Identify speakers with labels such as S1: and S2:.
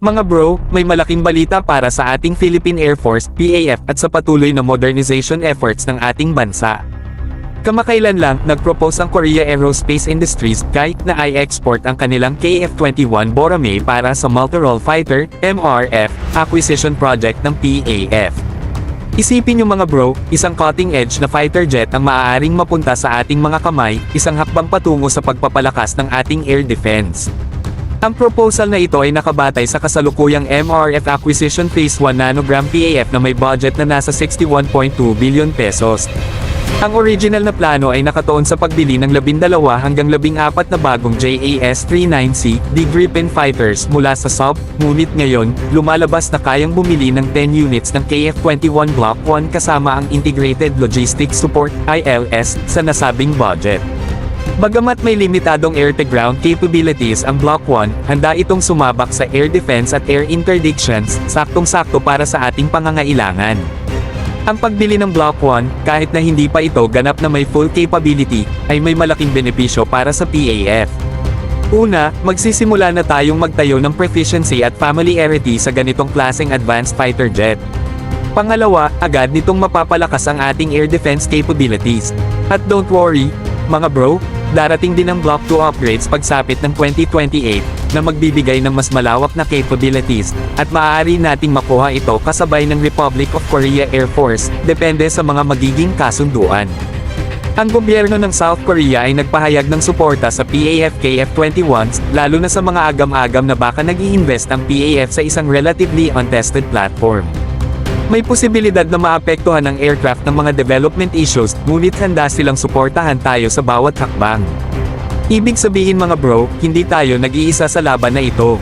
S1: Mga bro, may malaking balita para sa ating Philippine Air Force, PAF, at sa patuloy na modernization efforts ng ating bansa. Kamakailan lang, nag-propose ang Korea Aerospace Industries, KAI, na i-export ang kanilang KF-21 Boramae para sa Multirole Fighter, MRF, acquisition project ng PAF. Isipin nyo mga bro, isang cutting-edge na fighter jet ang maaaring mapunta sa ating mga kamay, isang hakbang patungo sa pagpapalakas ng ating air defense. Ang proposal na ito ay nakabatay sa kasalukuyang MRF Acquisition Phase 1 Nanogram PAF na may budget na nasa 61.2 billion pesos. Ang original na plano ay nakatuon sa pagbili ng 12 hanggang 14 na bagong JAS-39C D Gripen fighters mula sa SUB, ngunit ngayon, lumalabas na kayang bumili ng 10 units ng KF-21 Block 1 kasama ang Integrated Logistics Support (ILS) sa nasabing budget. Bagamat may limitadong air-to-ground capabilities ang Block 1, handa itong sumabak sa air defense at air interdictions, saktong-sakto para sa ating pangangailangan. Ang pagbili ng Block 1, kahit na hindi pa ito ganap na may full capability, ay may malaking benepisyo para sa PAF. Una, magsisimula na tayong magtayo ng proficiency at familiarity sa ganitong klaseng advanced fighter jet. Pangalawa, agad nitong mapapalakas ang ating air defense capabilities. At don't worry, mga bro, darating din ang Block 2 upgrades pagsapit ng 2028, na magbibigay ng mas malawak na capabilities, at maaari nating makuha ito kasabay ng Republic of Korea Air Force, depende sa mga magiging kasunduan. Ang gobyerno ng South Korea ay nagpahayag ng suporta sa PAF KF-21s, lalo na sa mga agam-agam na baka nag-i-invest ang PAF sa isang relatively untested platform. May posibilidad na maapektuhan ang aircraft ng mga development issues, ngunit handa silang suportahan tayo sa bawat hakbang. Ibig sabihin mga bro, hindi tayo nag-iisa sa laban na ito.